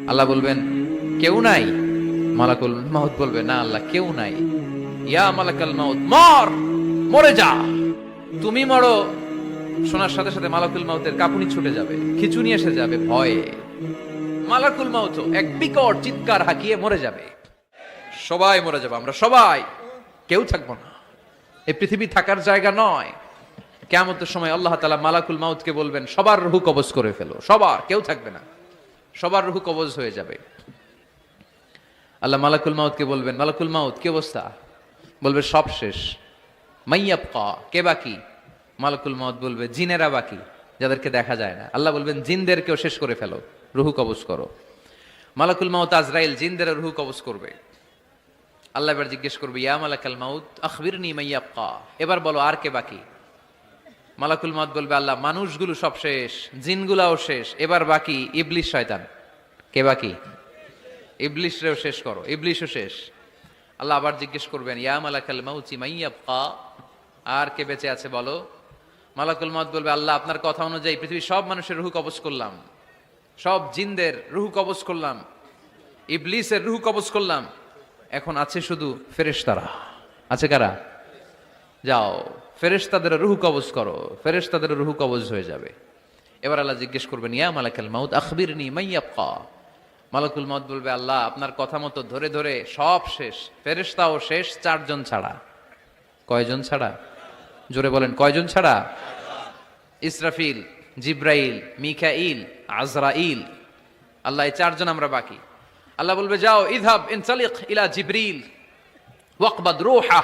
আল্লাহ বলবেন কেউ নাই। মালাকুল মাউত বলবে না আল্লাহ কেউ নাই। ইয়া মালাকাল মাউত মর, মরে যা। তুমি মরো শোনার সাথে সাথে মালাকুল মাউতের কাঁপুনি ছুটে যাবে, খিচুনি এসে যাবে ভয়ে। মালাকুল মাউত এক বিকট চিৎকার হাঁকিয়ে মরে যাবে। সবাই মরে যাবে, আমরা সবাই, কেউ থাকবো না। এই পৃথিবী থাকার জায়গা নয়। কিয়ামতের সময় আল্লাহ তাআলা মালাকুল মাউতকে বলবেন সবার রূহ কবজ করে ফেলো, সবার, কেউ থাকবে না, সবার রূহ কবজ হয়ে যাবে। আল্লাহ মালাকুল মাউতকে বলবেন মালাকুল মাউত কি অবস্থা? বলবে সব শেষ। মাইয়াবকা, কে বাকি? মালাকুল মাউত বলবে জিনেরা বাকি, যাদেরকে দেখা যায় না। আল্লাহ বলবেন জিনদেরকেও শেষ করে ফেলো, রূহ কবজ করো। মালাকুল মাউত আজরাইল জিনদের রূহ কবজ করবে। আল্লাহ এবার জিজ্ঞেস করবে ইয়া মালাকাল মাউত আখবিরনি মাইয়াবকা, এবার বলো আর কে বাকি? মালাকুল মাউত বলবে আল্লাহ মানুষগুলো সব শেষ, জিনগুলাও শেষ, এবার বাকি ইবলিস শয়তান। কে বাকি? ইবলিসরেও শেষ করো, ইবলিসও শেষ। আল্লাহ আবার জিজ্ঞেস করবেন ইয়া মালাকাল মাউতি মাইয়াবকা, আর কে বেঁচে আছে বলো? মালাকুল মাউত বলবে আল্লাহ আপনার কথা অনুযায়ী পৃথিবীর সব মানুষের রূহ কবজ করলাম, সব জিনদের রূহ কবজ করলাম, ইবলিসের রূহ কবজ করলাম, এখন আছে শুধু ফেরেশতারা। আছে কারা? যাও ফেরেশতাদের রূহ কবজ করো, ফেরেশতাদের রূহ কবজ হয়ে যাবে। এবার আল্লাহ জিজ্ঞেস করবেন ইয়া মালাকাল মাউত আখবিরনি মাইয়াবকা। মালাকুল মাউত বলবে আল্লাহ আপনার কথা মতো ধরে ধরে সব শেষ, ফেরেশতাও শেষ, চারজন ছাড়া। কয়জন ছাড়া? জোরে বলেন কয়জন ছাড়া? ইসরাফিল, জিব্রাইল, মিকাইল, আজরাইল। আল্লাহ এই চারজন আমরা বাকি। আল্লাহ বলবে যাও ইযহাব ইনসালিক ইলা জিবরিল ওয়াকবাদ রূহা,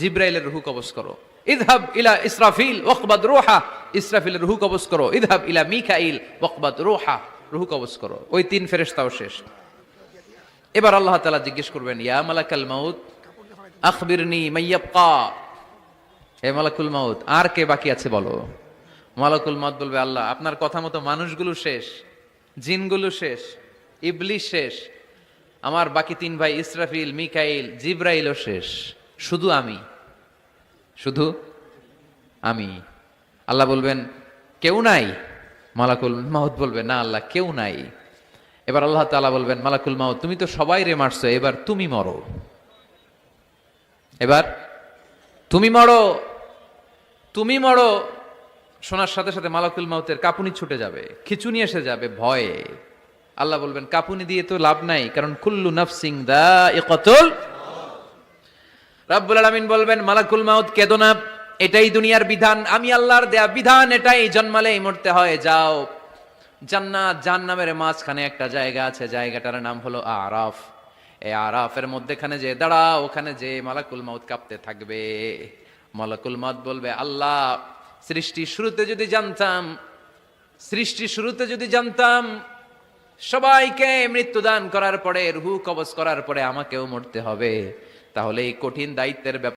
জিব্রাইলের রূহ কবজ করো। ইযহাব ইলা ইসরাফিল ওয়াকবাদ রূহা, ইসরাফিলের রূহ কবজ করো। ইযহাব ইলা মিকাইল ওয়াকবাদ রূহা, রূহ কবজ করো। ওই তিন ফেরেশতাও শেষ। এবার আল্লাহ তাআলা জিজ্ঞেস করবেন ইয়া মালাকাল মাউত আখবিরনি মাইয়াবকা, হে মালাকুল মাউত আর কে বাকি আছে বলো? মালাকুল মাউত বলবে আল্লাহ আপনার কথা মতো মানুষগুলো শেষ, জিনগুলো শেষ, ইবলিস শেষ, আমার বাকি তিন ভাই ইসরাফিল, মিকাইল, জিব্রাইলও শেষ, শুধু আমি, শুধু আমি। আল্লাহ বলবেন কেউ নাই? মালাকুল মাউত বলবে না আল্লাহ কেউ নাই। এবার আল্লাহ তাআলা বলবেন মালাকুল মাউত তুমি তো সবাই রে মারছো, এবার তুমি মরো, এবার তুমি মরো, তুমি মরো। শোনার সাথে সাথে মালাকুল মাউতের কাঁপুনি ছুটে যাবে, খিচুনি এসে যাবে ভয়ে। আল্লাহ বলবেন কাঁপুনি দিয়ে তো লাভ নাই, কারণ কুল্লু নাফসিন যায়িকাতুল। রাব্বুল আলামিন বলবেন মালাকুল মাউত কেঁদো না, এটাই দুনিয়ার বিধান, আমি আল্লাহর দেয়া বিধান, এটাই, জন্মালেই মরতে হয়। যাও জান্নাত জাহান্নামের মাঝখানে একটা জায়গা আছে, জায়গাটার নাম হলো আরাফ। এই আরাফের মধ্যেখানে যে দাঁড়াও, ওখানে যে মালাকুল মাউত কাঁপতে থাকবে। মালাকুল মাউত বলবে আল্লাহ সৃষ্টির শুরুতে যদি জানতাম, সৃষ্টির শুরুতে যদি জানতাম সবাইকে মৃত্যুদান করার পরে, রূহ কবজ করার পরে আমাকেও মরতে হবে, তাহলে এই কঠিন দায়িত্বের ব্যাপারে